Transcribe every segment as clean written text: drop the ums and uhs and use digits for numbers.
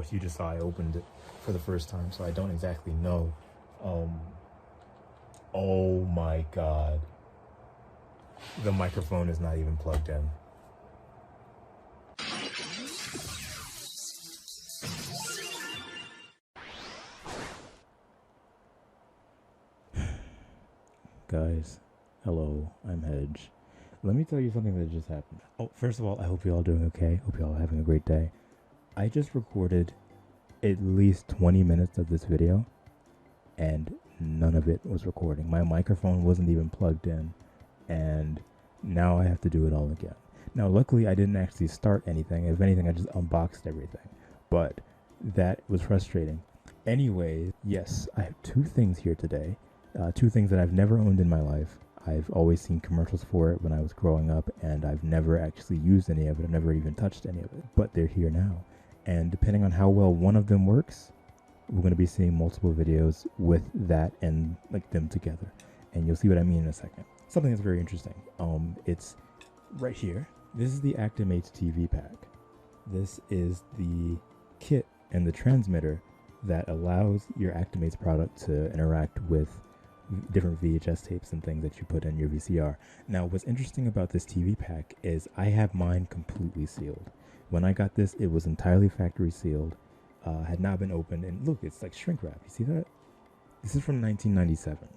course, you just saw I opened it for the first time, so I don't exactly know. Oh my god. The microphone is not even plugged in. Guys, hello, I'm Hedge. Let me tell you something that just happened. Oh, first of all, I hope you're all doing okay. Hope you're all having a great day. I just recorded at least 20 minutes of this video, and none of it was recording. My microphone wasn't even plugged in, and now I have to do it all again. Now, luckily, I didn't actually start anything. If anything, I just unboxed everything, but that was frustrating. Anyway, yes, I have two things here today. Two things that I've never owned in my life. I've always seen commercials for it when I was growing up, and I've never actually used any of it. I've never even touched any of it, but they're here now. And depending on how well one of them works, we're going to be seeing multiple videos with that and like them together. And you'll see what I mean in a second. Something that's very interesting. It's right here. This is the Actimates TV pack. This is the kit and the transmitter that allows your Actimates product to interact with different VHS tapes and things that you put in your VCR. Now, what's interesting about this TV pack is I have mine completely sealed. When I got this, it was entirely factory sealed, had not been opened, and look, it's like shrink wrap. You see that? This is from 1997,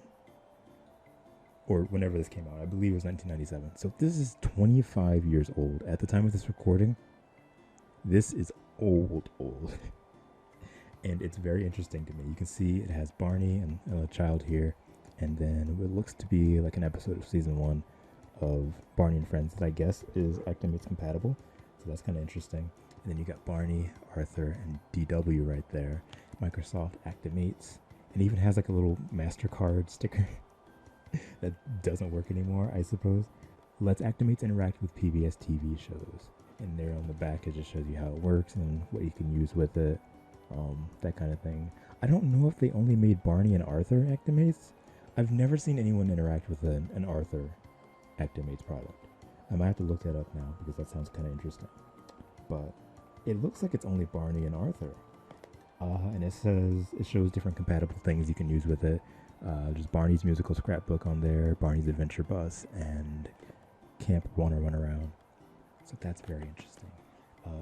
or whenever this came out. I believe it was 1997. So this is 25 years old. At the time of this recording, this is old. And it's very interesting to me. You can see it has Barney and a child here. And then it looks to be like an episode of season 1 of Barney and Friends that I guess is Actimates compatible. So that's kind of interesting. And then you got Barney, Arthur, and DW right there. Microsoft Actimates. And even has like a little MasterCard sticker that doesn't work anymore, I suppose. Lets Actimates interact with PBS TV shows. And there on the back, it just shows you how it works and what you can use with it. That kind of thing. I don't know if they only made Barney and Arthur Actimates. I've never seen anyone interact with an Arthur Actimates product. I might have to look that up now because that sounds kind of interesting. But it looks like it's only Barney and Arthur. And it shows different compatible things you can use with it. Just Barney's musical scrapbook on there, Barney's adventure bus, and Camp Wanna Run Around. So that's very interesting.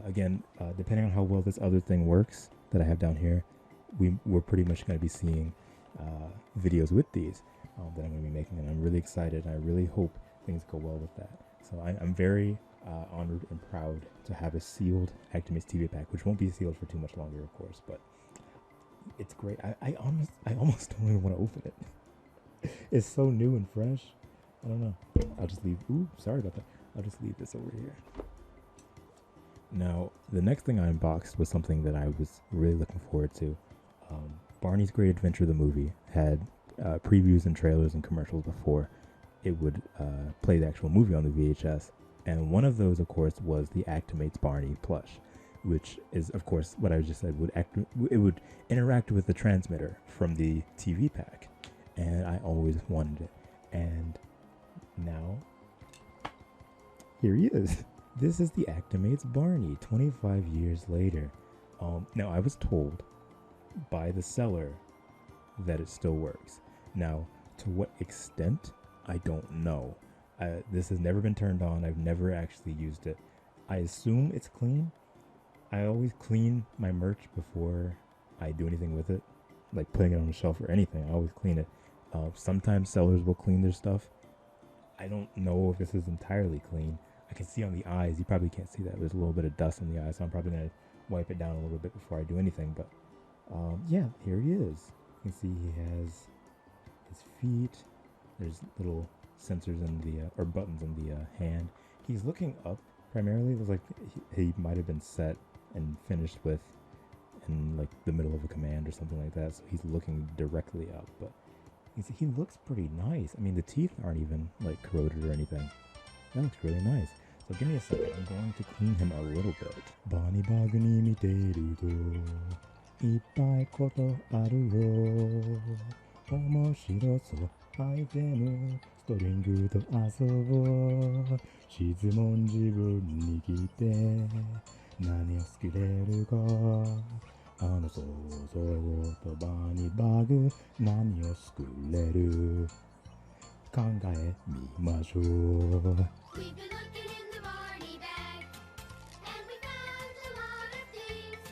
Again, depending on how well this other thing works that I have down here, we're pretty much going to be seeing videos with these that I'm going to be making, and I'm really excited, and I really hope things go well with that. So I'm very honored and proud to have a sealed Actimates TV pack, which won't be sealed for too much longer, of course, but it's great. I almost don't even want to open it. It's so new and fresh. I don't know. I'll just leave. Ooh, sorry about that. I'll just leave this over here. Now, the next thing I unboxed was something that I was really looking forward to. Barney's Great Adventure, the movie, had previews and trailers and commercials before it would play the actual movie on the VHS. And one of those, of course, was the Actimates BARNEY Plush, which is, of course, what I just said, it would interact with the transmitter from the TV pack. And I always wanted it. And now, here he is. This is the Actimates Barney, 25 years later. Now, I was told by the seller that it still works. Now, to what extent, I don't know. This has never been turned on. I've never actually used it. I assume it's clean. I always clean my merch before I do anything with it, like putting it on the shelf or anything. I always clean it. Sometimes sellers will clean their stuff. I don't know if this is entirely clean. I can see on the eyes, you probably can't see that. There's a little bit of dust in the eyes, so I'm probably going to wipe it down a little bit before I do anything. But yeah, here he is. You can see he has his feet. There's little sensors in the, or buttons in the hand. He's looking up primarily. It looks like he might have been set and finished with in like the middle of a command or something like that. So he's looking directly up, but he looks pretty nice. I mean, the teeth aren't even like corroded or anything. That looks really nice. So give me a second. I'm going to clean him a little bit. Bani bagu ni miteru to ippai koto aru yo. Omoshiro so aitemu stringu to asobo. Shizumon jibun ni kite 何を作れるかあの想像とバニバグ何を作れる考えみましょう We've been looking in the Barney bag, and we found a lot of things.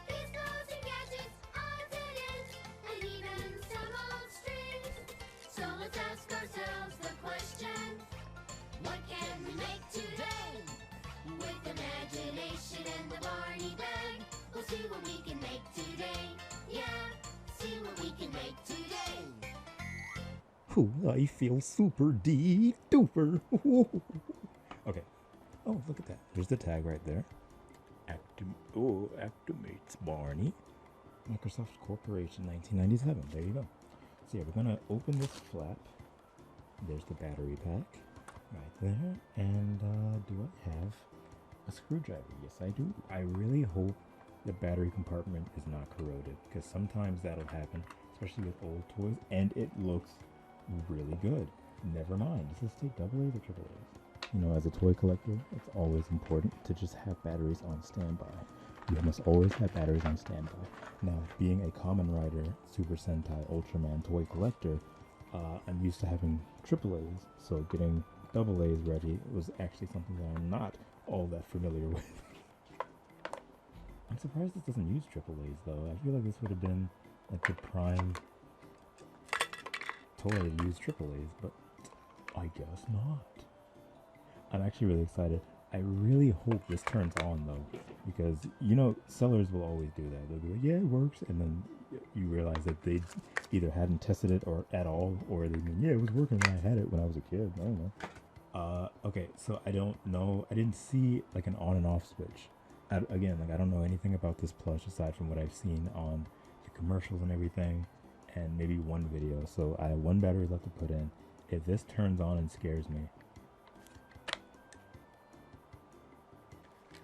Pistols and gadgets, odds and ends, and even some old strings. So let's ask ourselves the question, what can we make today? With imagination and the Barney bag, we'll see what we can make today. Yeah, see what we can make today. Ooh, I feel super duper. Okay. Oh, look at that. There's the tag right there. Actimates Barney. Microsoft Corporation 1997. There you go. So yeah, we're gonna open this flap. There's the battery pack right there. And do I have a screwdriver? Yes, I do. I really hope the battery compartment is not corroded, because sometimes that'll happen, especially with old toys, and it looks really good. Never mind. Does this take AA or AAAs? You know, as a toy collector, it's always important to just have batteries on standby. You must always have batteries on standby. Now, being a Kamen Rider, Super Sentai, Ultraman toy collector, I'm used to having AAAs, so getting AA's ready was actually something that I'm not all that familiar with. I'm surprised this doesn't use AAAs though. I feel like this would have been like the prime toy to use AAAs, but I guess not. I'm actually really excited. I really hope this turns on though, because you know sellers will always do that. They'll be like, yeah, it works, and then you realize that they either hadn't tested it or at all, or they mean, yeah, it was working when I had it when I was a kid. I don't know. Okay, so I don't know. I didn't see like an on and off switch. Again, like I don't know anything about this plush aside from what I've seen on the commercials and everything, and maybe one video. So I have one battery left to put in. If this turns on and scares me,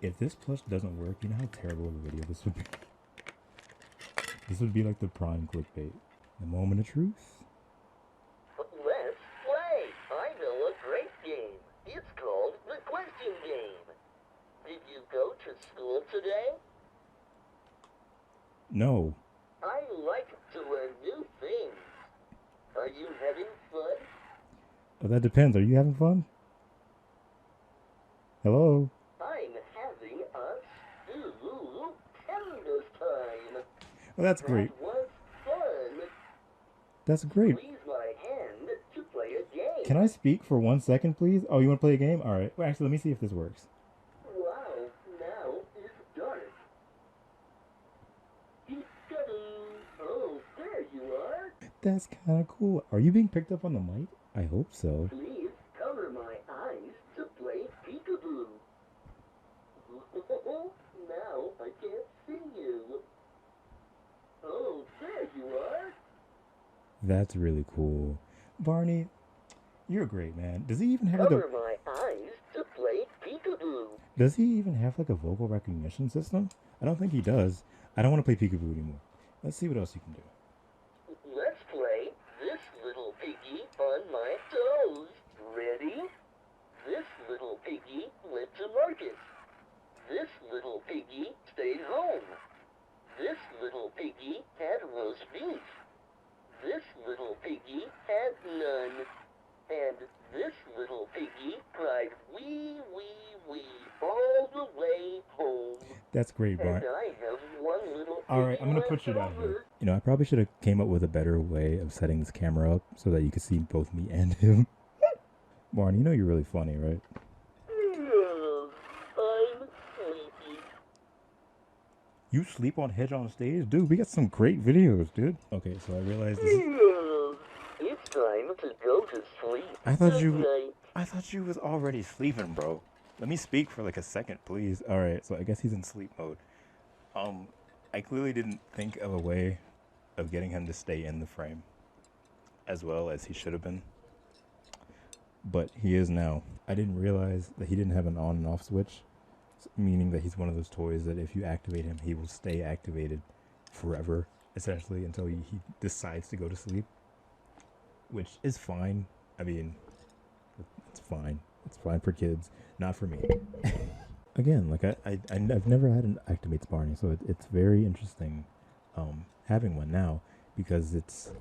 if this plush doesn't work, you know how terrible of a video this would be. This would be like the prime clickbait. The moment of truth. Let's play! I know a great game. It's called the question game. Did you go to school today? No. I like to learn new things. Are you having fun? Oh, that depends. Are you having fun? Hello? I'm having a stew this time. Oh, that's great. That was fun. That's great. Squeeze my hand to play a game. Can I speak for 1 second, please? Oh, you want to play a game? All right. Well, actually, let me see if this works. Wow, now it's dark. Oh, there you are. That's kind of cool. Are you being picked up on the mic? I hope so. Please cover my eyes to play peekaboo. Now I can't see you. Oh, there you are. That's really cool. Barney, you're great, man. Does he even have like Cover my eyes to play peekaboo. Does he even have like a vocal recognition system? I don't think he does. I don't want to play peekaboo anymore. Let's see what else you can do. Let's play this little piggy on my toes. Ready? This little piggy went to market. This little piggy stayed home. This little piggy had roast beef. This little piggy had none. And this little piggy cried wee, wee, wee all the way home. That's great, And Barney. I have one little piggy Alright, I'm gonna put you down here. You know, I probably should have came up with a better way of setting this camera up so that you could see both me and him. Barney, you know you're really funny, right? I'm sleepy. You sleep on Hedge on stage? Dude, we got some great videos, dude. Okay, so I realized this is... It's time to go to sleep. I thought Good night. I thought you was already sleeping, bro. Let me speak for like a second, please. Alright, so I guess he's in sleep mode. I clearly didn't think of a way of getting him to stay in the frame as well as he should have been. But he is now. I didn't realize that he didn't have an on and off switch, meaning that he's one of those toys that if you activate him, he will stay activated forever, essentially, until he decides to go to sleep, which is fine. I mean, it's fine. It's fine for kids, not for me. again, like I've never had an Actimates Barney, so it's very interesting having one now because it's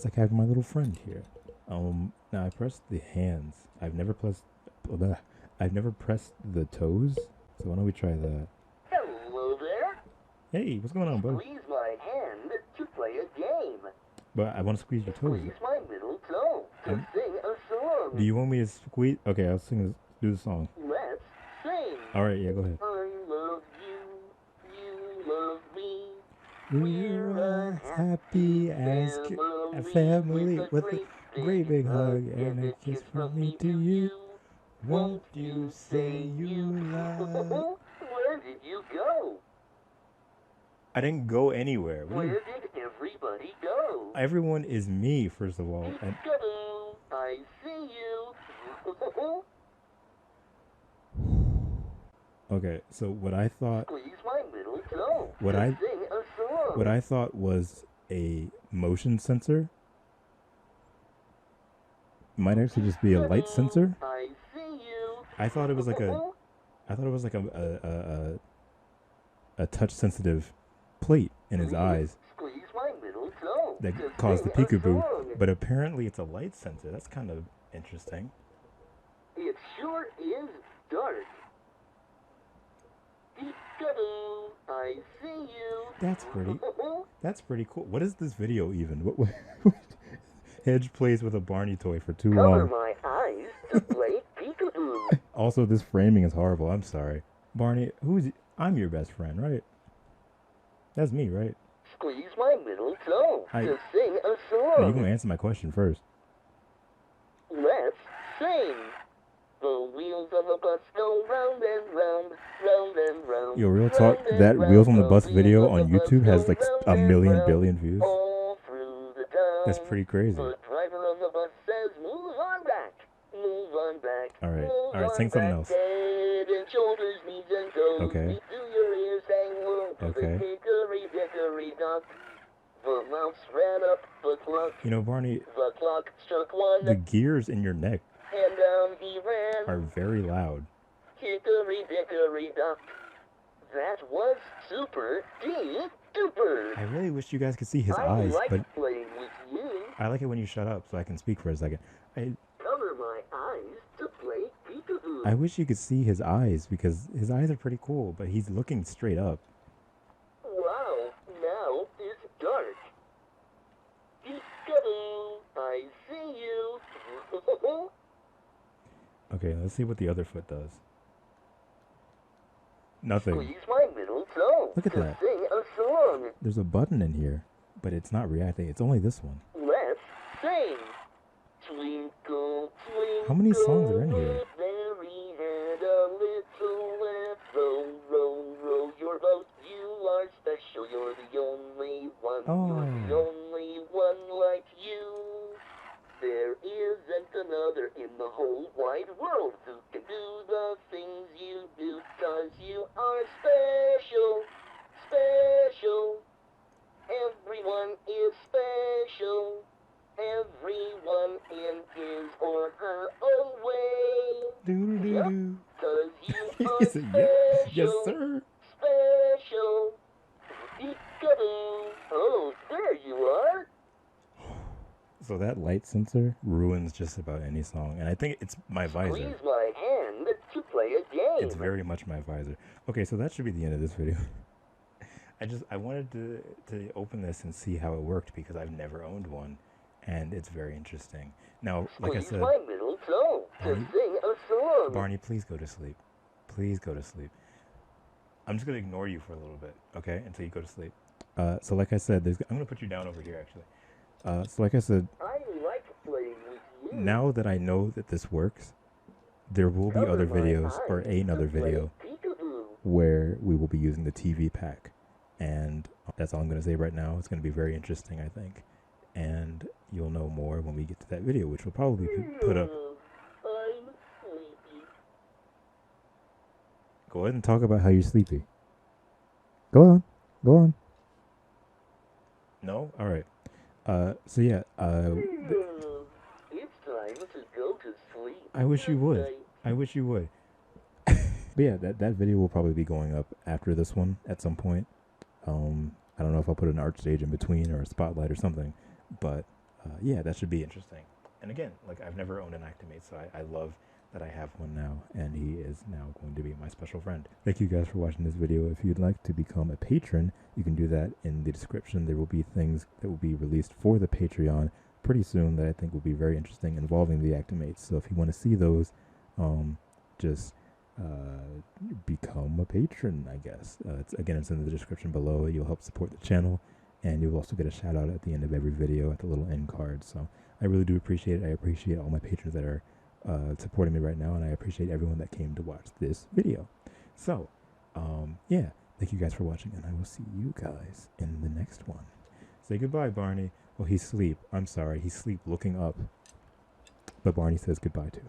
like having my little friend here. Now I pressed the hands. I've never pressed the toes. So why don't we try that? Hello there. Hey, what's going on, bud? Squeeze my hand to play a game. But I want to squeeze your toes. Squeeze my middle toe to Um, sing a song. Do you want me to squeeze? Okay, I'll sing this. Do the song. Let's sing. All right, yeah, go ahead. I love you, you love me. We're as happy as a family with a great big hug and a kiss from me to you. Won't you say you love? Where did you go? I didn't go anywhere. What do Where you? did everybody go? Everyone is me, first of all. And Peekaboo, I see you. okay, so what I thought, Squeeze my middle toe What to I- sing a song. what I thought was a motion sensor might actually just be a light sensor. I see you. I thought it was like a touch sensitive plate in his eyes Squeeze my middle toe to that caused the sing a peekaboo, song. but apparently it's a light sensor. That's kind of interesting. It sure is dark. Peekaboo, I see you. That's pretty cool. What is this video even? What Hedge plays with a Barney toy for too Cover long. my eyes to play peekaboo. Also, this framing is horrible. I'm sorry, Barney. I'm your best friend, right? That's me, right? Squeeze my middle toe I- to sing a No, song. you gonna answer my question first. Let's sing. The wheels of a bus go round and round, round and round. Yo, real talk. round and That round. Wheels on the The Bus wheels video of on the bus YouTube has go like round a and million round, billion views. all through the town. That's pretty crazy. The driver of the bus says, "Move on back, move on back." All right, move all right, on sing something back, else. Head and shoulders, knees and toes. Okay. Deep through your ears, hang low to Okay. the hickory dickory dock. The mouse ran up the clock. You know, Barney, The clock struck one, the gears in your neck and down he ran. are very loud. Hickory dickory dock. That was super duper. I really wish you guys could see his I eyes, like but playing with you. I like it when you shut up so I can speak for a second. Cover my eyes to play peekaboo. I wish you could see his eyes because his eyes are pretty cool, but he's looking straight up. Wow, now it's dark. Peekaboo, I see you. Okay, let's see what the other foot does. Nothing. Squeeze my middle toe Look at to that. sing a song. There's a button in here, but it's not reacting. It's only this one. Let's sing. Twinkle, twinkle. How many songs are in here? Mary had a little lamp. Row, row, row your boat. You are special. You're the only one. You're the Oh. only one like you. There isn't another in the whole wide world who can do the things you do. 'Cause you are special, special. Everyone is special. Everyone in his or her own way. Doo-doo-doo-doo. 'Cause you are Yes, yes, yes, special, sir. special. Peekaboo. Oh, there you are. So that light sensor ruins just about any song, and I think it's my visor. Squeeze my hand to play a game. It's very much my visor. Okay, so that should be the end of this video. I wanted to open this and see how it worked because I've never owned one, and it's very interesting. Now, like I Squeeze said, my middle toe to Barney- sing a song. Barney, please go to sleep. Please go to sleep. I'm just gonna ignore you for a little bit, okay, until you go to sleep. So like I said, I'm gonna put you down over here actually. So like I said, I like playing with you. now that I know that this works, there will be Cover other my videos or eyes another to play video peekaboo. where we will be using the TV pack. And that's all I'm going to say right now. It's going to be very interesting, I think. And you'll know more when we get to that video, which will probably be put up. I'm sleepy. Go ahead and talk about how you're sleepy. Go on. Go on. No? All right. So yeah, It's time to go to sleep. I wish you Good would. night. I wish you would. But yeah, that video will probably be going up after this one at some point. I don't know if I'll put an art stage in between or a spotlight or something, but yeah, that should be interesting. And again, like I've never owned an Actimate, so I love that I have one now, and he is now going to be my special friend. Thank you guys for watching this video. If you'd like to become a patron, you can do that in the description. There will be things that will be released for the Patreon pretty soon that I think will be very interesting involving the Actimates. So if you want to see those, just become a patron, I guess. It's in the description below. You'll help support the channel, and you'll also get a shout out at the end of every video at the little end card. So I really do appreciate it. I appreciate all my patrons that are supporting me right now, and I appreciate everyone that came to watch this video. So yeah, thank you guys for watching, and I will see you guys in the next one. Say goodbye, Barney. Oh, he's asleep. I'm sorry, he's asleep looking up, but Barney says goodbye too,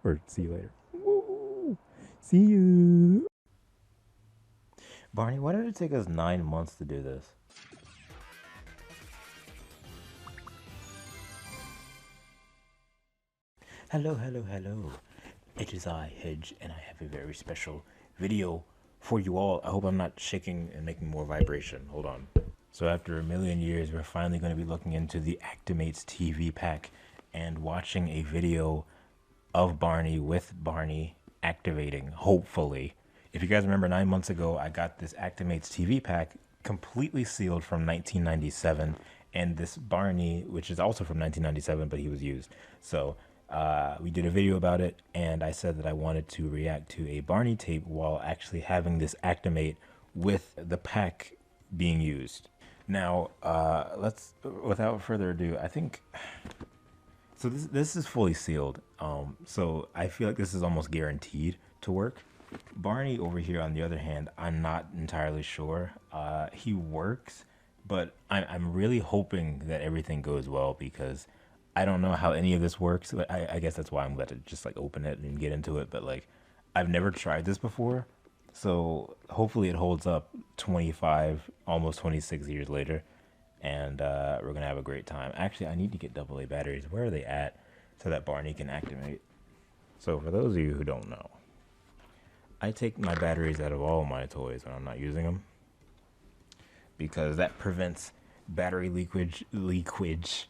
or see you later. Woo! See you. Barney, why did it take us 9 months to do this? Hello. It is I, Hedge, and I have a very special video for you all. I hope I'm not shaking and making more vibration. Hold on. So after a million years, we're finally going to be looking into the Actimates TV pack and watching a video of Barney with Barney activating, hopefully. If you guys remember, 9 months ago, I got this Actimates TV pack completely sealed from 1997, and this Barney, which is also from 1997, but he was used. So we did a video about it, and I said that I wanted to react to a Barney tape while actually having this Actimate with the pack being used. Now, let's, without further ado, I think, so this is fully sealed, so I feel like this is almost guaranteed to work. Barney over here, on the other hand, I'm not entirely sure. He works, but I'm really hoping that everything goes well, because I don't know how any of this works. I guess that's why I'm glad to just like open it and get into it, but like I've never tried this before, so hopefully it holds up 25, almost 26 years later, and we're gonna have a great time. Actually, I need to get AA batteries. Where are they at so that Barney can activate? So for those of you who don't know, I take my batteries out of all my toys when I'm not using them, because that prevents battery leakage,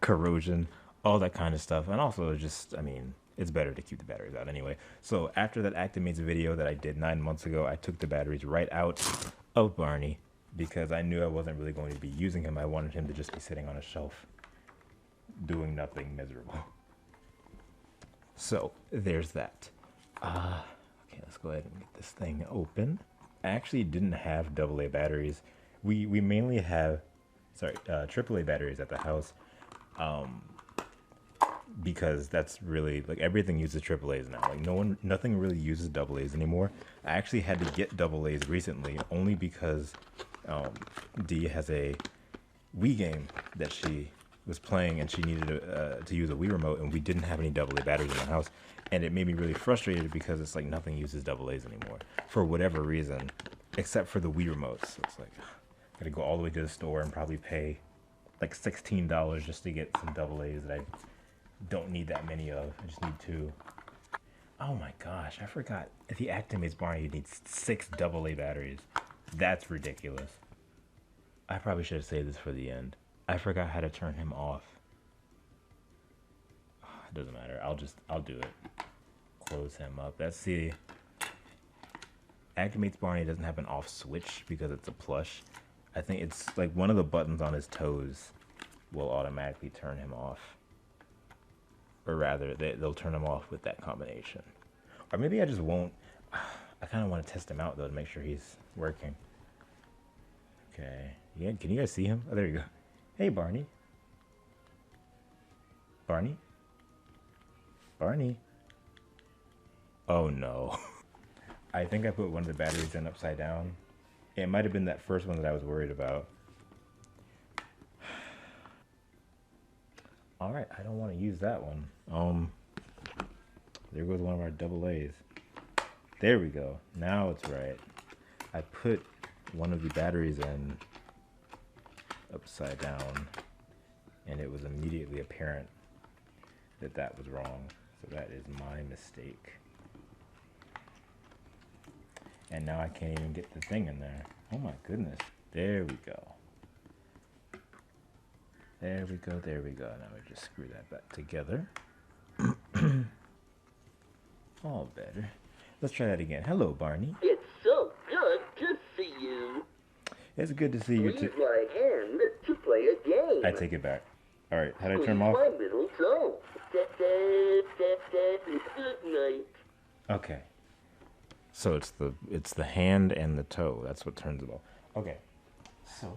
corrosion, all that kind of stuff. And also just, I mean, it's better to keep the batteries out anyway. So after that Actimates video that I did 9 months ago, I took the batteries right out of Barney because I knew I wasn't really going to be using him. I wanted him to just be sitting on a shelf doing nothing miserable. So there's that. Okay, let's go ahead and get this thing open. I actually didn't have AA batteries. We mainly have, AAA batteries at the house, because that's really, like, everything uses AAAs now. Like, nothing really uses AAs anymore. I actually had to get AAs recently only because Dee has a Wii game that she was playing, and she needed to use a Wii remote, and we didn't have any AA batteries in the house, and it made me really frustrated because it's like nothing uses AAs anymore for whatever reason, except for the Wii remotes. So it's like, gotta go all the way to the store and probably pay like $16 just to get some AAs that I don't need that many of. I just need 2. Oh my gosh, I forgot. If the Actimates Barney, you need 6 AA batteries. That's ridiculous. I probably should have saved this for the end. I forgot how to turn him off. It doesn't matter. I'll do it. Close him up. That's the Actimates Barney doesn't have an off switch because it's a plush. I think it's like one of the buttons on his toes will automatically turn him off. Or rather, they'll turn him off with that combination. Or maybe I just won't. I kind of want to test him out though to make sure he's working. Okay. Yeah, can you guys see him? Oh, there you go. Hey, Barney. Barney? Barney? Oh no. I think I put one of the batteries in upside down. It might have been that first one that I was worried about. Alright, I don't want to use that one. There goes one of our AAs. There we go. Now it's right. I put one of the batteries in upside down, and it was immediately apparent that that was wrong. So that is my mistake. And now I can't even get the thing in there. Oh my goodness. There we go. There we go, there we go. Now we just screw that back together. All better. Let's try that again. Hello, Barney. It's so good to see you. It's good to see you Squeeze too. my hand to play a game. I take it back. All right, how do I Squeeze turn them off? my middle toe. Tap, tap, tap, tap. It's good night. Okay. So it's the hand and the toe. That's what turns it off. Okay. So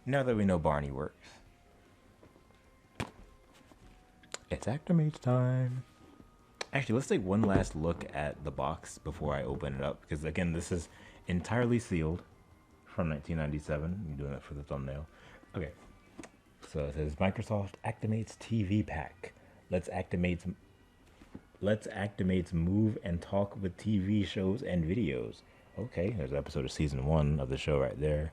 now that we know Barney works, it's Actimates time. Actually, let's take one last look at the box before I open it up, because again, this is entirely sealed from 1997. I'm doing it for the thumbnail. Okay. So it says Microsoft Actimates TV Pack. Let's Actimates move and talk with TV shows and videos. Okay, there's an episode of season 1 of the show right there.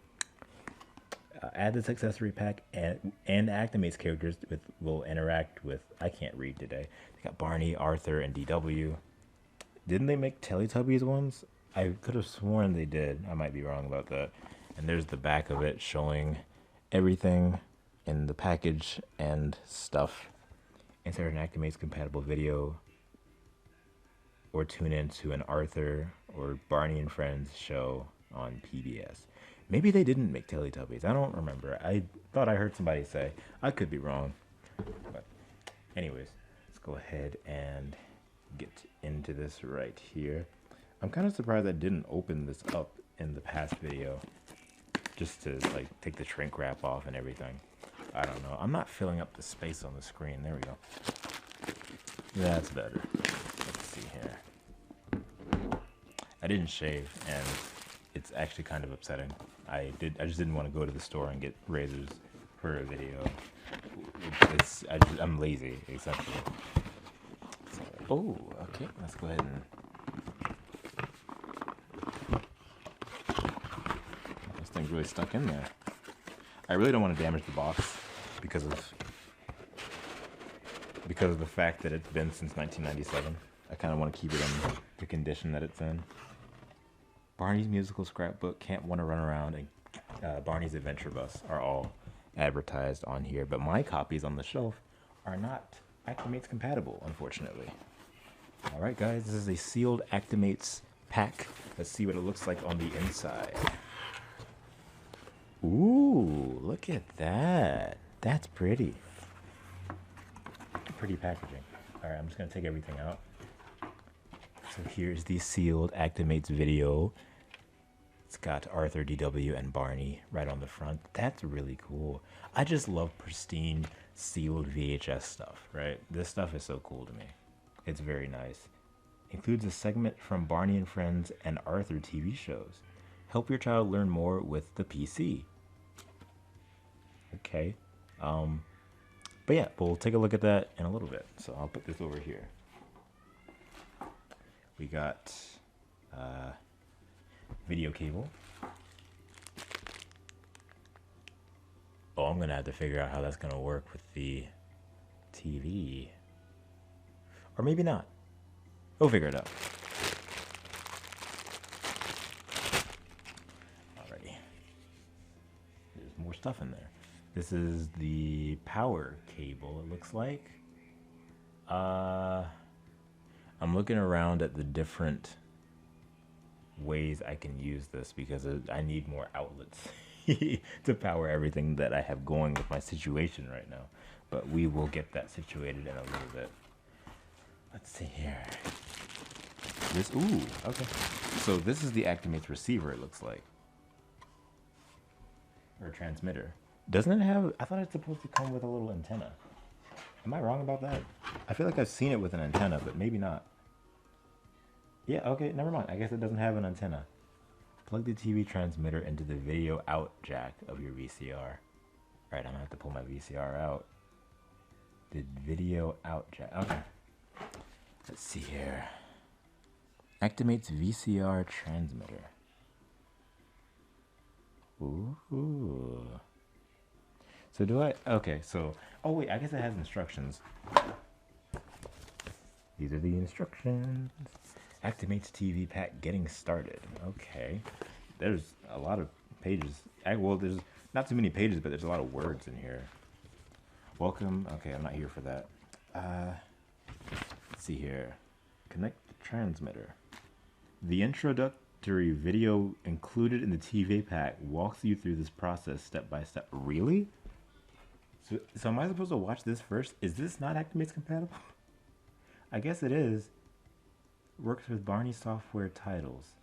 Add this accessory pack and Actimates characters will interact with. I can't read today. They got Barney, Arthur, and DW. Didn't they make Teletubbies ones? I could have sworn they did. I might be wrong about that. And there's the back of it showing everything in the package and stuff. Insert an Actimates compatible video, or tune into an Arthur or Barney and Friends show on PBS. Maybe they didn't make Teletubbies. I don't remember. I thought I heard somebody say. I could be wrong. But anyways, let's go ahead and get into this right here. I'm kind of surprised I didn't open this up in the past video, just to like take the shrink wrap off and everything. I don't know. I'm not filling up the space on the screen. There we go. That's better. Let's see here. I didn't shave, and it's actually kind of upsetting. I just didn't want to go to the store and get razors for a video. I'm lazy, essentially. So, oh, okay. Let's go ahead and. This thing's really stuck in there. I really don't want to damage the box because of the fact that it's been since 1997. I kind of want to keep it in the condition that it's in. Barney's Musical Scrapbook, Can't Wanna Run Around, and Barney's Adventure Bus are all advertised on here, but my copies on the shelf are not Actimates compatible, unfortunately. All right, guys, this is a sealed Actimates pack. Let's see what it looks like on the inside. Ooh, look at that. That's pretty. Pretty packaging. All right, I'm just gonna take everything out. So here's the sealed Actimates video. It's got Arthur, DW, and Barney right on the front. That's really cool. I just love pristine sealed VHS stuff, right? This stuff is so cool to me. It's very nice. Includes a segment from Barney and Friends and Arthur TV shows. Help your child learn more with the PC. Okay. But yeah, we'll take a look at that in a little bit. So I'll put this over here. We got video cable. Oh, I'm gonna have to figure out how that's gonna work with the TV. Or maybe not. We'll figure it out. Alrighty. There's more stuff in there. This is the power cable, it looks like. I'm looking around at the different ways I can use this because I need more outlets to power everything that I have going with my situation right now. But we will get that situated in a little bit. Let's see here. Ooh, okay. So this is the Actimates receiver, it looks like. Or transmitter. Doesn't it have, I thought it's supposed to come with a little antenna. Am I wrong about that? I feel like I've seen it with an antenna, but maybe not. Yeah, okay, never mind. I guess it doesn't have an antenna. Plug the TV transmitter into the video out jack of your VCR. Alright, I'm gonna have to pull my VCR out. The video out jack. Okay. Let's see here. Actimates VCR transmitter. Ooh. So do I? Okay, so. Oh, wait, I guess it has instructions. These are the instructions. Actimates TV pack getting started. Okay. There's a lot of pages. Well, there's not too many pages, but there's a lot of words in here. Welcome. Okay, I'm not here for that. Let's see here. Connect the transmitter. The introductory video included in the TV pack walks you through this process step by step. Really? So am I supposed to watch this first? Is this not Actimates compatible? I guess it is. Works with Barney software titles.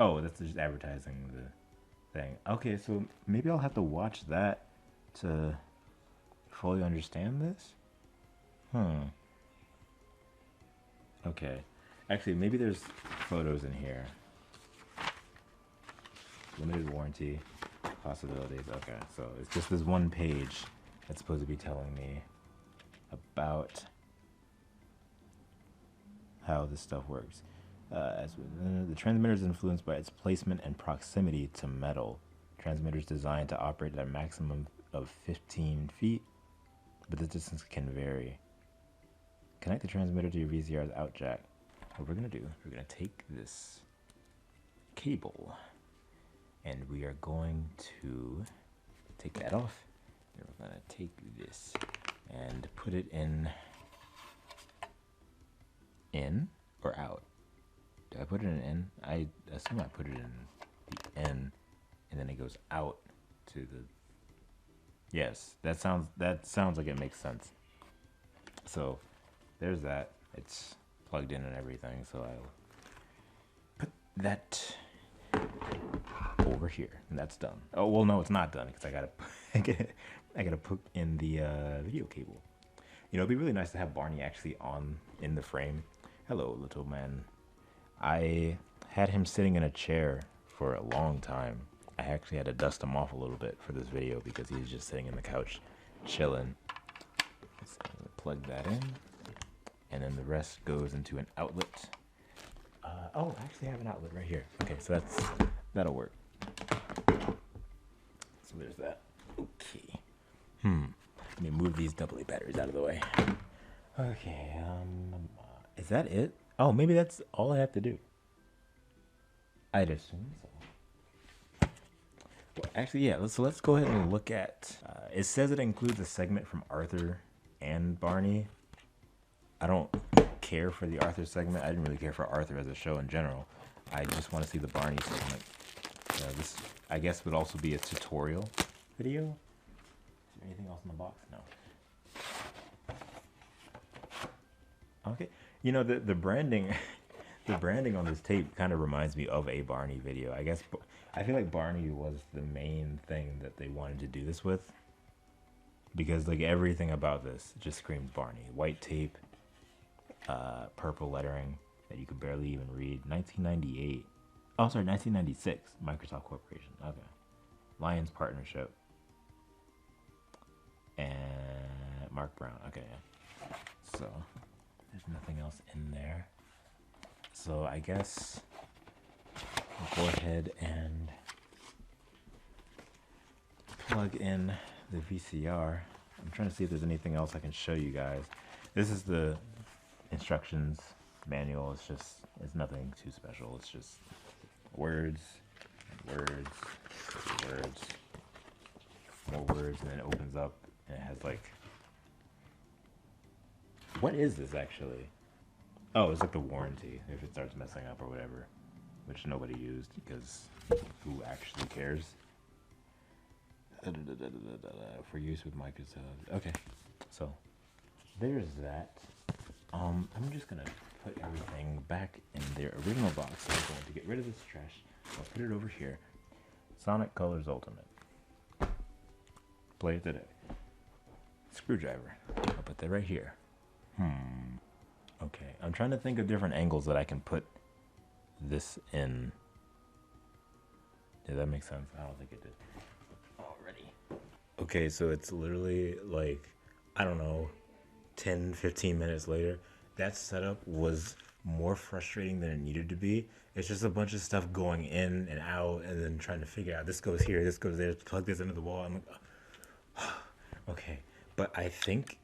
Oh, that's just advertising the thing. Okay, so maybe I'll have to watch that to fully understand this? Okay. Actually, maybe there's photos in here. Limited warranty possibilities. Okay, so it's just this one page that's supposed to be telling me about how this stuff works. The transmitter is influenced by its placement and proximity to metal. Transmitters designed to operate at a maximum of 15 feet, but the distance can vary. Connect the transmitter to your VCR's out jack. What we're gonna do, we're gonna take this cable and we are going to take that off. And we're gonna take this and put it in or out. Did I put it in? I assume I put it in the in, and then it goes out to the. Yes, that sounds like it makes sense. So there's that. It's plugged in and everything. So I'll put that over here, and that's done. Oh well, no, it's not done because I gotta put in the video cable. You know, it'd be really nice to have Barney actually in the frame. Hello, little man. I had him sitting in a chair for a long time. I actually had to dust him off a little bit for this video because he was just sitting in the couch chilling. Let's plug that in, and then the rest goes into an outlet. Oh, I actually have an outlet right here. Okay, so that'll work. So there's that. Okay. Let me move these AA batteries out of the way. Okay, is that it? Oh, maybe that's all I have to do. I'd assume so. Well, actually, yeah, let's go ahead and look at, it says it includes a segment from Arthur and Barney. I don't care for the Arthur segment. I didn't really care for Arthur as a show in general. I just want to see the Barney segment. This, I guess, would also be a tutorial video. Is there anything else in the box? No. Okay, you know the branding, the branding on this tape kind of reminds me of a Barney video. I guess I feel like Barney was the main thing that they wanted to do this with, because like everything about this just screams Barney. White tape, purple lettering that you could barely even read. 1998. Oh, sorry, 1996. Microsoft Corporation. Okay, Lions Partnership. And Mark Brown. Okay, so. There's nothing else in there. So I guess we'll go ahead and plug in the VCR. I'm trying to see if there's anything else I can show you guys. This is the instructions manual. It's nothing too special. It's just words, words, words, more words, and then it opens up and it has like, what is this actually? Oh, it's like the warranty if it starts messing up or whatever, which nobody used because who actually cares? For use with Microsoft. Okay, so there's that. I'm just gonna put everything back in their original box. I'm going to get rid of this trash. I'll put it over here. Sonic Colors Ultimate. Play it today. Screwdriver. I'll put that right here. Okay, I'm trying to think of different angles that I can put this in. Did that make sense? I don't think it did. Already. Okay, so it's literally like, I don't know, 10, 15 minutes later. That setup was more frustrating than it needed to be. It's just a bunch of stuff going in and out and then trying to figure out this goes here, this goes there, plug this into the wall. I'm like, okay. But I think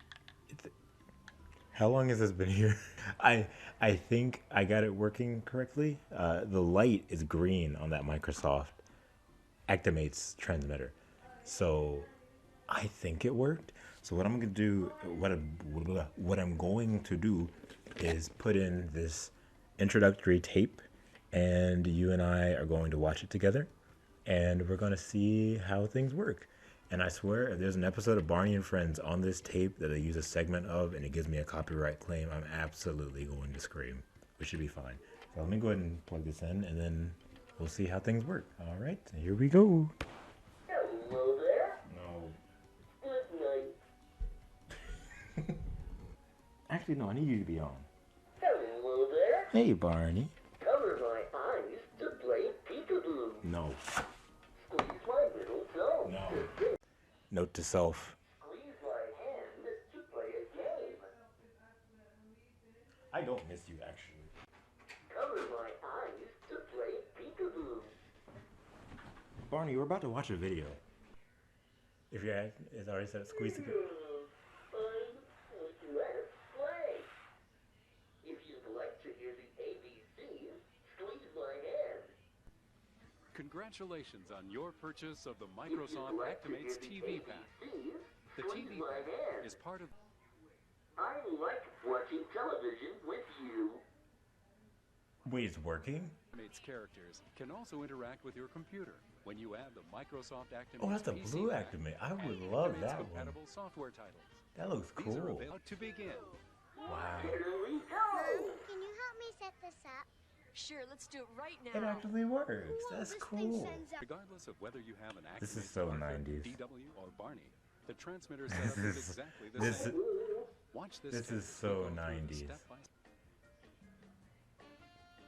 How long has this been here? I I think I got it working correctly. The light is green on that Microsoft Actimates transmitter, so I think it worked. So what I'm gonna do, what I'm going to do, is put in this introductory tape, and you and I are going to watch it together, and we're gonna see how things work. And I swear, if there's an episode of Barney and Friends on this tape that they use a segment of, and it gives me a copyright claim, I'm absolutely going to scream. We should be fine. So let me go ahead and plug this in, and then we'll see how things work. All right, here we go. Hello there. No. Good night. Actually, no, I need you to be on. Hello there. Hey, Barney. Cover my eyes to play peekaboo. No. Squeeze my little toe. No. Note to self. Squeeze my hand to play a game. I don't miss you, actually. Cover my eyes to play peekaboo. Barney, we're about to watch a video. If your head is already set, squeeze the. Fine. Let's play. If you'd like to hear the ABCs, squeeze my hand. Congratulations on your purchase of the If you'd Microsoft like to hear Actimates the TV pack. ABCs, The squeeze TV my pack hand. is part of I like watching television with you. Wait, it's working? Actimates characters can also interact with your computer when you add the Microsoft Actimates Oh, that's the PC blue pack Actimate. I and would love Actimates that one. compatible software titles. That looks These are cool. available to begin. Wow. Here we go. Can you help me set this up? Sure, let's do it right It now. actually works. Whoa, That's this thing cool. sends out. Regardless of whether you have an Actimates This is so Arthur, 90s. DW, or Barney, the transmitter setup is exactly the This same. is Watch this. this tape is as so we go through the 90s. step-by-step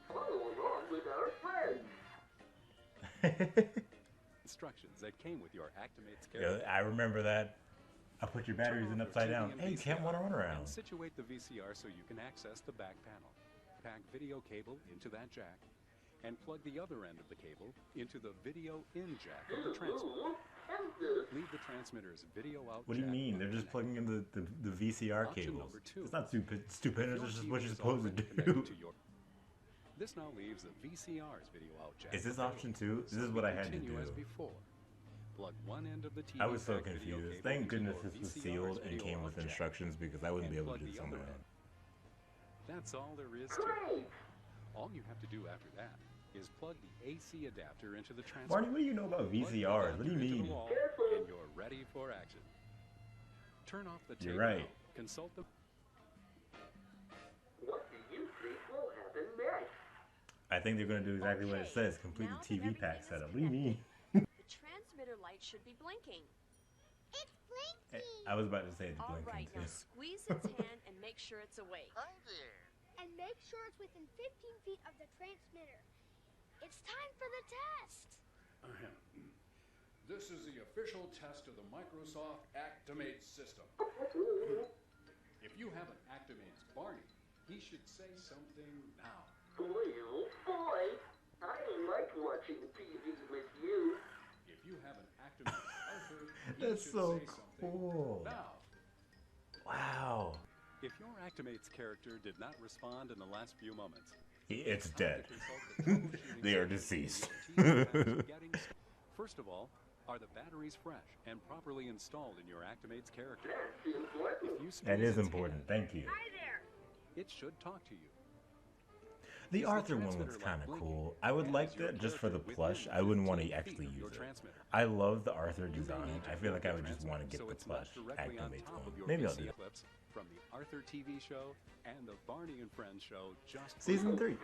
Follow along with our friends. instructions that came with your Actimates Yeah, character. I remember that. I put your batteries Turn in off upside your down. TV and Hey, you can't VCR want to run around. And situate the VCR so you can access the back panel. Pack video cable into that jack and plug the other end of the cable into the video in jack of the transmitter. Ooh, and this. Leave the transmitter's video out What do you jack mean? They're just unconnected. plugging in the VCR Option cables. number two. It's not stupid. Stupid. Your It's just TV what you're is supposed to already do. connected to your- This now leaves the VCR's video out jack. Is this available. option two? This So is we what I had to continue do. as before. Plug one end of the TV I was so back video confused. cable Thank into goodness your this was VCR's sealed and video came out with jack. instructions because I wouldn't be And able to plug do the this on my other own. end. That's all there is to it. Great. All you have to do after that is plug the AC adapter into the transmitter. Barney, what do you know about Plug the VCRs? What do you adapter into the mean? wall, Careful. and you're ready for action. Turn off the tape. You're right. now. Consult the What do you think will happen next? I think they're going to do exactly what it Okay, says. Complete now the that TV everything pack is setup. What do you mean? The transmitter light should be blinking. It's blinking. I was about to say it's All blinking right, now too. squeeze its hand and make sure it's awake. And make sure it's within 15 feet of the transmitter. It's time for the test. Ahem. This is the official test of the Microsoft Actimates system. If you have an Actimates Barney, he should say something now. Boy, oh boy. I like watching TV with you. If you have an Actimates Arthur, he That's should so say something cool. now. Wow. If your Actimates character did not respond in the last few moments, It's time to dead. consult the troubleshooting They are settings in your deceased. TV pack's getting started. First of all, are the batteries fresh and properly installed in your Actimates character? That's important. If you That squeeze is its important. hand, Thank you. it should talk to you. The Is the Arthur one transmitter looks light kind of blinking? cool. I would Has like your that just for the character plush. within I wouldn't want to 15 actually feet of your use it. transmitter? I love the Arthur You may design. need to I feel flip like I the would just want to transmitter get so the it's plush not directly on Actimates top of one. your Maybe I'll VCR do that. clips from the Arthur TV show and the Barney and Friends show just for Season you. 3.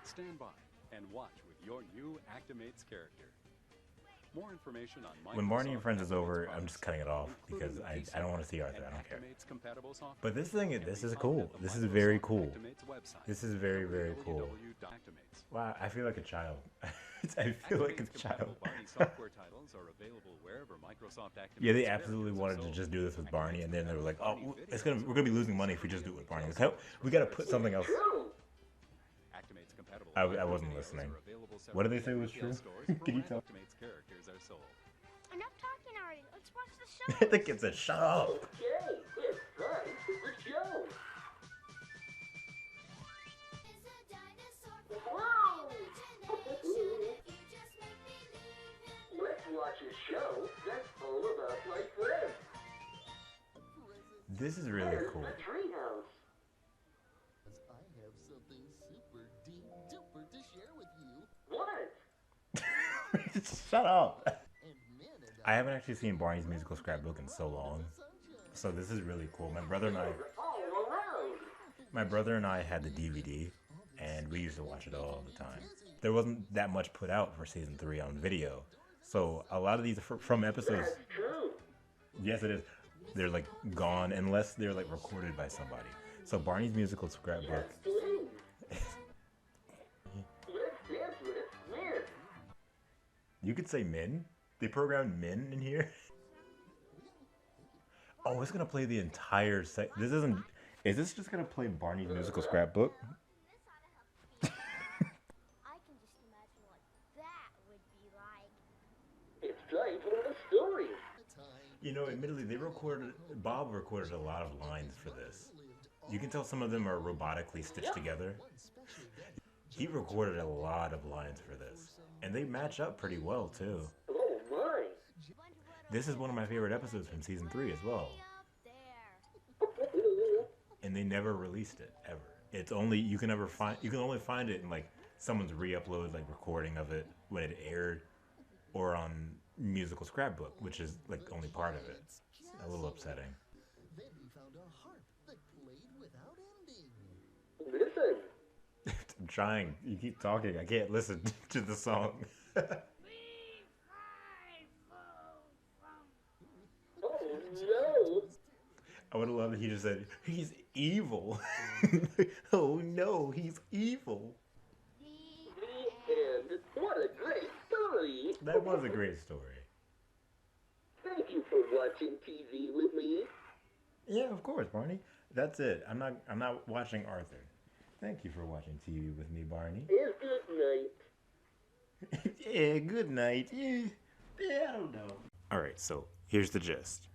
Stand by and watch with your new Actimates character. More information on When Barney and Microsoft Friends is Actimates over, I'm products, just cutting it off including because the I PC don't want to see Arthur. and I don't care. Actimates compatible software, But this thing, can this be is found cool. at the This is very Microsoft cool. Actimates website, This is very, very cool. www.actimates. Wow, I feel like a child. I feel like a Actimates child. compatible Barney software titles are available wherever Microsoft Actimates Yeah, they variants absolutely are wanted to sold. just do this with Barney, and then they were like, "Oh, Actimates we're gonna be losing money if we just do it with Barney. So we gotta put something else." True. Actimates compatible I Barney wasn't videos listening. are available What did they separately say at was retail true? stores Can you for tell? Actimates characters are sold. Enough talking already. Let's watch the I show. think it's a shut up. Okay, it's time for the show. This is really cool. A treehouse. I have something super duper to share with you. What? Shut up. And Min and I haven't actually seen Barney's musical scrapbook in so long, so this is really cool. My brother and I had the DVD, and we used to watch it all the time. There wasn't that much put out for season 3 on video, so a lot of these are from episodes. That's true. Yes, it is. They're like gone unless they're like recorded by somebody. So Barney's musical scrapbook. Please. Let's dance with Min. You could say Min. They programmed Min in here. Oh, it's gonna play the entire set. This isn't. Is this just gonna play Barney's musical scrapbook? I can just imagine what that would be like. It's time for the story. You know, admittedly, Bob recorded a lot of lines for this. You can tell some of them are robotically stitched together. He recorded a lot of lines for this, and they match up pretty well too. Oh my. This is one of my favorite episodes from season 3 as well, Up there. and they never released it ever. It's only you can only find it in like someone's re-upload, like recording of it when it aired, or on musical scrapbook, which is like only part of it. It's a little upsetting. Then he found a harp that played without ending. Listen. I'm trying. You keep talking. I can't listen to the song. Oh no. I would have loved if he just said, "He's evil." Oh no, he's evil. The end. What a great story. That was a great story. Thank you for watching TV with me. Yeah, of course, Barney. That's it. I'm not watching Arthur. Thank you for watching TV with me, Barney. And good night. Yeah, good night. Yeah, I don't know. All right, so here's the gist.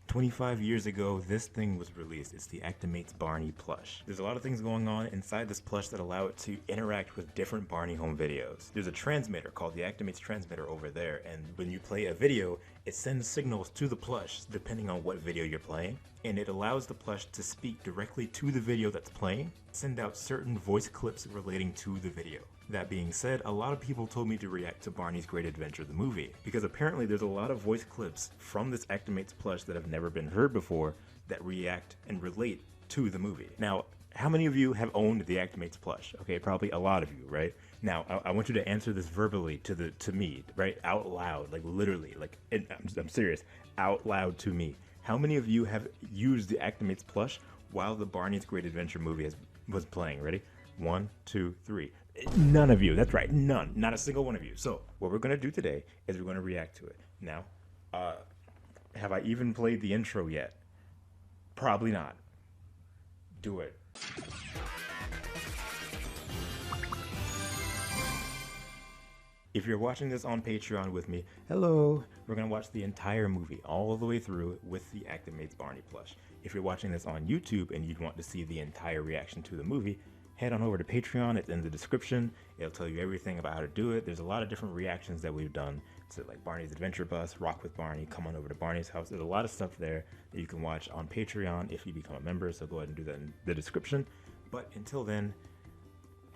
25 years ago, this thing was released. It's the Actimates BARNEY Plush. There's a lot of things going on inside this plush that allow it to interact with different Barney home videos. There's a transmitter called the Actimates Transmitter over there, and when you play a video, it sends signals to the plush depending on what video you're playing, and it allows the plush to speak directly to the video that's playing, send out certain voice clips relating to the video. That being said, a lot of people told me to react to Barney's Great Adventure the movie, because apparently there's a lot of voice clips from this Actimates plush that have never been heard before that react and relate to the movie. Now, how many of you have owned the Actimates plush? Okay, probably a lot of you, right? Now, I want you to answer this verbally to me, right? Out loud, like literally, like, I'm serious, out loud to me. How many of you have used the Actimates plush while the Barney's Great Adventure movie was playing? Ready? 1, 2, 3. None of you. That's right. None. Not a single one of you. So what we're going to do today is we're going to react to it. Now, have I even played the intro yet? Probably not. Do it. If you're watching this on Patreon with me, hello, we're going to watch the entire movie all the way through with the Actimates Barney plush. If you're watching this on YouTube and you'd want to see the entire reaction to the movie, head on over to Patreon. It's in the description. It'll tell you everything about how to do it. There's a lot of different reactions that we've done to like Barney's Adventure Bus, Rock with Barney, come on over to Barney's house. There's a lot of stuff there that you can watch on Patreon if you become a member, so go ahead and do that in the description. But until then,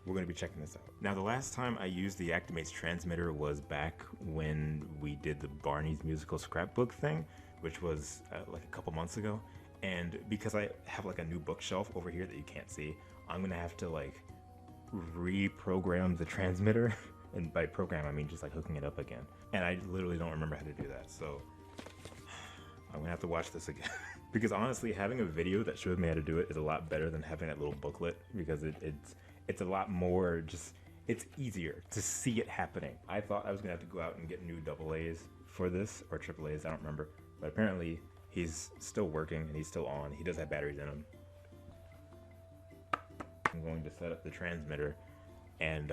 we're going to be checking this out. Now, the last time I used the Actimates Transmitter was back when we did the Barney's musical scrapbook thing, which was like a couple months ago. And because I have like a new bookshelf over here that you can't see, I'm gonna have to like reprogram the transmitter. And by program, I mean just like hooking it up again. And I literally don't remember how to do that. So I'm gonna have to watch this again. Because honestly, having a video that shows me how to do it is a lot better than having that little booklet, because it's a lot more just, it's easier to see it happening. I thought I was gonna have to go out and get new AA's for this, or AAA's, I don't remember. But apparently he's still working and he's still on. He does have batteries in him. I'm going to set up the transmitter, and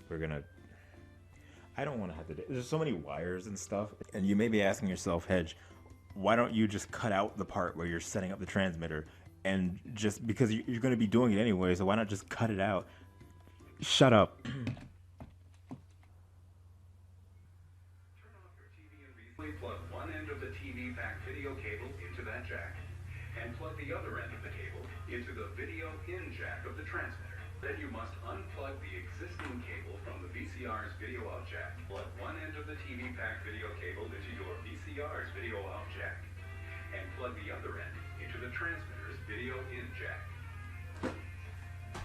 we're gonna, I don't want to have to do, there's so many wires and stuff, and you may be asking yourself, Hedge, why don't you just cut out the part where you're setting up the transmitter, and just because you're going to be doing it anyway, so why not just cut it out? Shut up. Plug one end of the TV back video cable into plug the other end of the cable into the video in jack of the transmitter. Then you must unplug the existing cable from the VCR's video out jack. Plug one end of the TV pack video cable into your VCR's video out jack, and plug the other end into the transmitter's video in jack.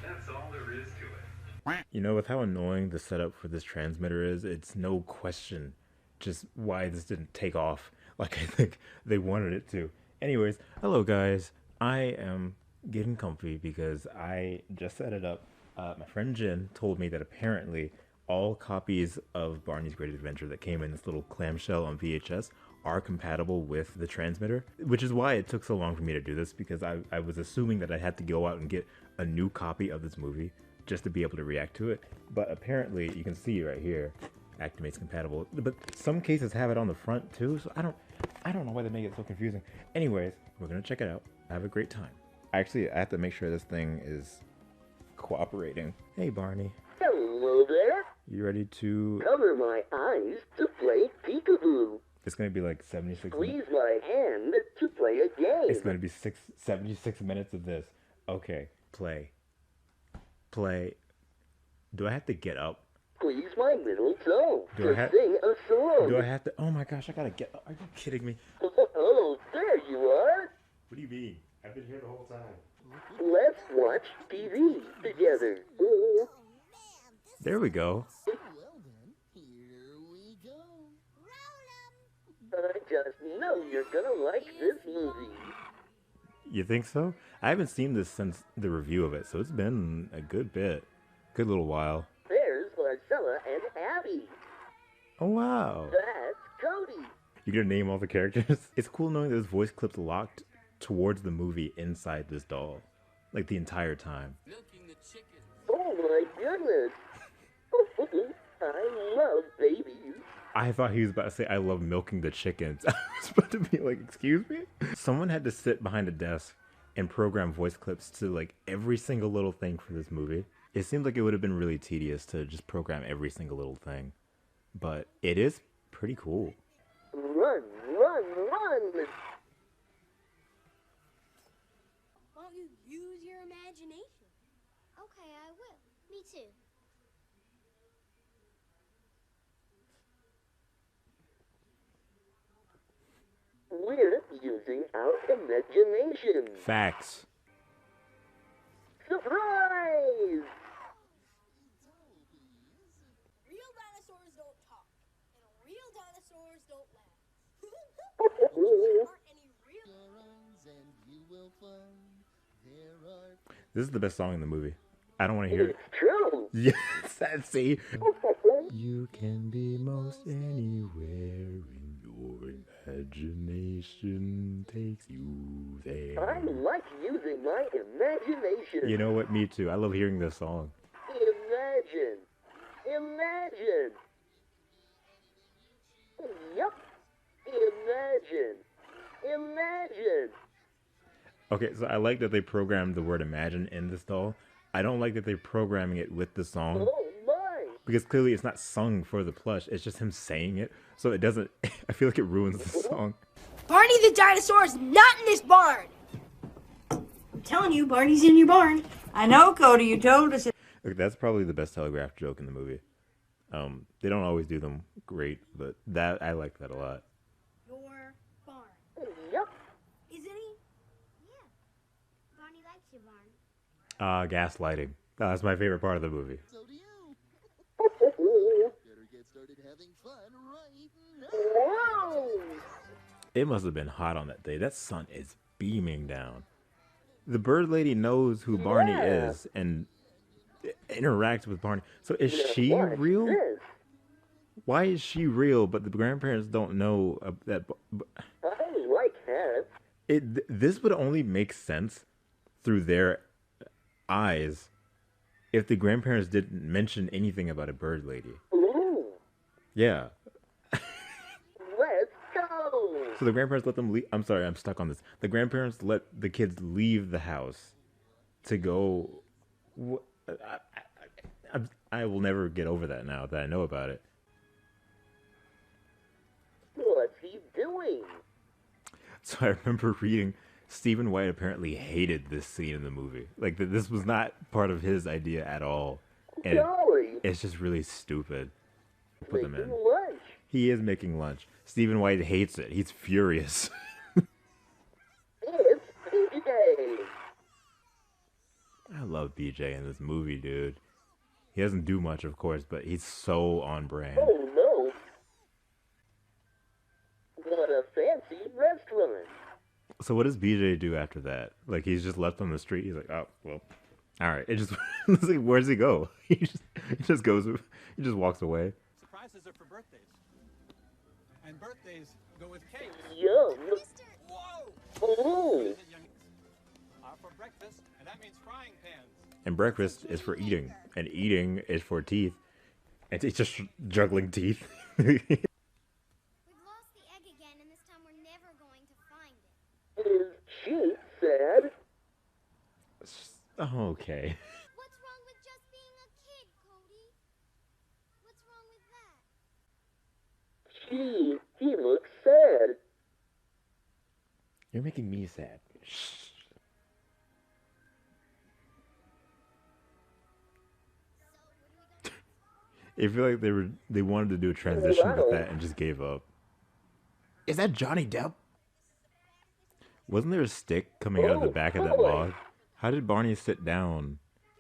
That's all there is to it. You know, with how annoying the setup for this transmitter is, it's no question just why this didn't take off like I think they wanted it to. Anyways, hello guys. I am getting comfy because I just set it up. My friend Jen told me that apparently all copies of Barney's Great Adventure that came in this little clamshell on VHS are compatible with the transmitter, which is why it took so long for me to do this, because I was assuming that I had to go out and get a new copy of this movie just to be able to react to it. But apparently, you can see right here, Actimates compatible. But some cases have it on the front too, so I don't know why they make it so confusing. Anyways, we're gonna check it out. Have a great time. Actually, I have to make sure this thing is cooperating. Hey, Barney. Hello there. You ready to... Cover my eyes to play peekaboo. It's going to be like 76 Squeeze minutes. my hand to play a game. It's going to be 76 minutes of this. Okay, play. Play. Do I have to get up? Squeeze my middle toe Do I to ha- sing a song. Do I have to... Oh my gosh, I got to get up. Are you kidding me? Oh, there you are. What do you mean? I've been here the whole time. Let's watch TV together. There we go. Well then, here we go. I just know you're gonna like this movie. You think so? I haven't seen this since the review of it, so it's been a good bit. Good little while. There's Marcella and Abby. Oh, wow. That's Cody. You gonna name all the characters? It's cool knowing that this voice clip's locked towards the movie inside this doll. Like the entire time. Milking the chickens. Oh my goodness. I love babies. I thought he was about to say, I love milking the chickens. I was about to be like, excuse me? Someone had to sit behind a desk and program voice clips to like every single little thing for this movie. It seemed like it would have been really tedious to just program every single little thing. But it is pretty cool. Run, run, run. Why don't you use your imagination? Okay, I will. Me too. We're using our imagination. Facts. Surprise! Real dinosaurs don't talk, and real dinosaurs don't laugh. Aren't any real... Your arms and you will find there are... This is the best song in the movie. I don't want to hear it. It's true. Yes, see? You can be most anywhere in your imagination takes you there. I like using my imagination. You know what? Me too. I love hearing this song. Imagine. Imagine. Yup. Imagine. Imagine. Okay, so I like that they programmed the word imagine in this doll. I don't like that they're programming it with the song. Oh my. Because clearly it's not sung for the plush. It's just him saying it. So it doesn't... I feel like it ruins the song. Barney the dinosaur is not in this barn! I'm telling you, Barney's in your barn. I know, Cody, you told us. Look, that's probably the best telegraph joke in the movie. They don't always do them great, but that I like that a lot. Your barn. Yup. Isn't he? Yeah. Barney likes your barn. Gaslighting. That's my favorite part of the movie. So do you. Better get started having fun right now. Wow. It must have been hot on that day. That sun is beaming down. The bird lady knows who Barney Yeah. is and interacts with Barney. So is she Watch real? this. Why is she real, but the grandparents don't know that? I like cats. This would only make sense through their eyes if the grandparents didn't mention anything about a bird lady. Ooh. Yeah. Let's go. So the grandparents let them leave. I'm sorry, I'm stuck on this. The grandparents let the kids leave the house to go. I will never get over that now that I know about it. What's he doing? So I remember reading Stephen White apparently hated this scene in the movie. Like, this was not part of his idea at all. And Golly, it's just really stupid. Put them making in. lunch. He is making lunch. Stephen White hates it. He's furious. It's BJ. I love BJ in this movie, dude. He doesn't do much, of course, but he's so on brand. Oh no. What a fancy restaurant. So what does BJ do after that? Like, he's just left on the street. He's like, oh, well, all right. It just, it's like, where does he go? He just goes, he just walks away. Surprises are for birthdays. And birthdays go with cakes. Yum. Whoa! Oh. Is it young? For breakfast, and that means frying pans. And breakfast is for eating, and eating is for teeth. And it's just juggling teeth. We've lost the egg again, and this time we're never going to find it. Is she sad? Okay. What's wrong with just being a kid, Cody? What's wrong with that? He looks sad. You're making me sad. Shh. I feel like they wanted to do a transition with that and just gave up. Is that Johnny Depp? Wasn't there a stick coming out of the back of that log? How did Barney sit down?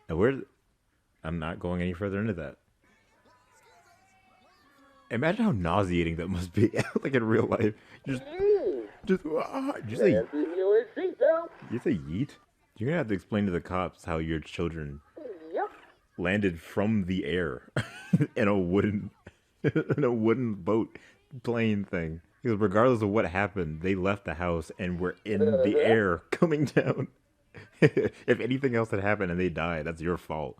And where? I'm not going any further into that. Imagine how nauseating that must be, like in real life. Did you say yeet? You're gonna have to explain to the cops how your children Yep. landed from the air in a wooden boat plane thing. Because regardless of what happened, they left the house and were in the air coming down. If anything else had happened and they died, that's your fault.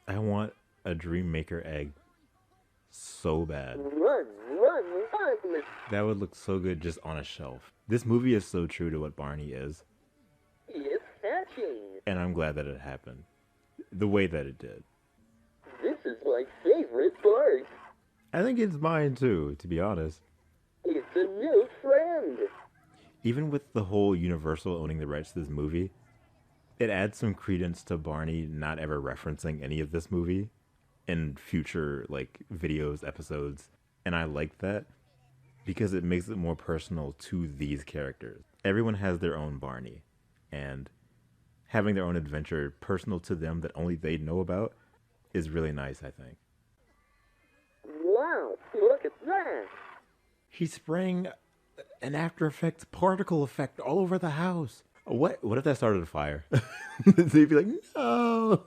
I want a Dream Maker egg so bad. Run. That would look so good just on a shelf. This movie is so true to what Barney is. It's hatching. And I'm glad that it happened. The way that it did. This is my favorite part. I think it's mine too, to be honest. It's a new friend. Even with the whole Universal owning the rights to this movie, it adds some credence to Barney not ever referencing any of this movie in future like videos, episodes. And I like that because it makes it more personal to these characters. Everyone has their own Barney, and having their own adventure personal to them that only they know about is really nice, I think. Wow, look at that. He's spraying an After Effects particle effect all over the house. What if that started a fire? They'd be like, no.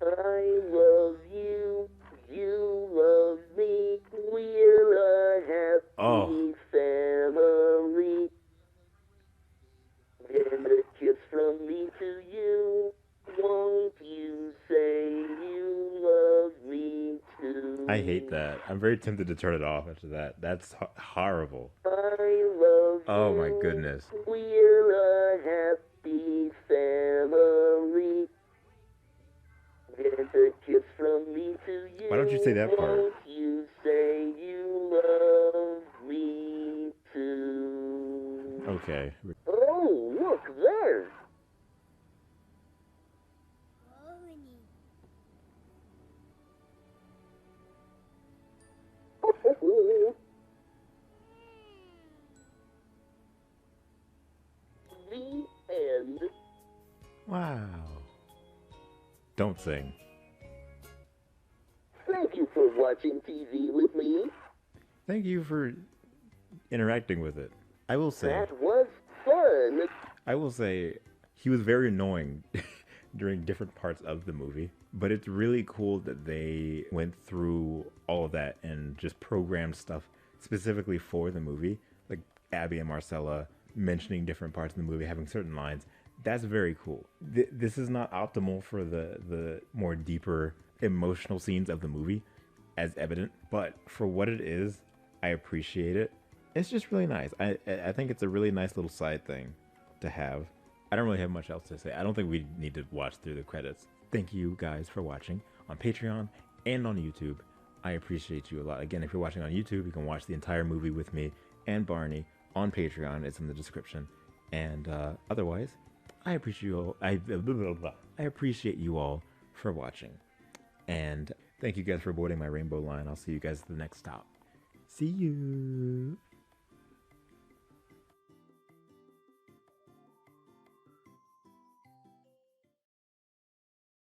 I love you. You love me. We're a happy family. And a kiss from me to you. Won't you say you love me too? I hate that. I'm very tempted to turn it off after that. That's horrible. I love Oh you. my goodness. We're a happy family. And a kiss from me to you. Why don't you say that part? Won't you say you love me too? Okay. Oh, look there. The end. Wow. Don't sing. Thank you for watching TV with me. Thank you for interacting with it. I will say, That was fun. he was very annoying during different parts of the movie, but it's really cool that they went through all of that and just programmed stuff specifically for the movie, like Abby and Marcella mentioning different parts of the movie, having certain lines. That's very cool. This is not optimal for the more deeper emotional scenes of the movie, as evident, but for what it is, I appreciate it. It's just really nice. I think it's a really nice little side thing to have. I don't really have much else to say. I don't think we need to watch through the credits. Thank you guys for watching on Patreon and on YouTube. I appreciate you a lot. Again, if you're watching on YouTube, you can watch the entire movie with me and Barney on Patreon. It's in the description. And otherwise, I appreciate you all. I appreciate you all for watching. And thank you guys for boarding my rainbow line. I'll see you guys at the next stop. See you.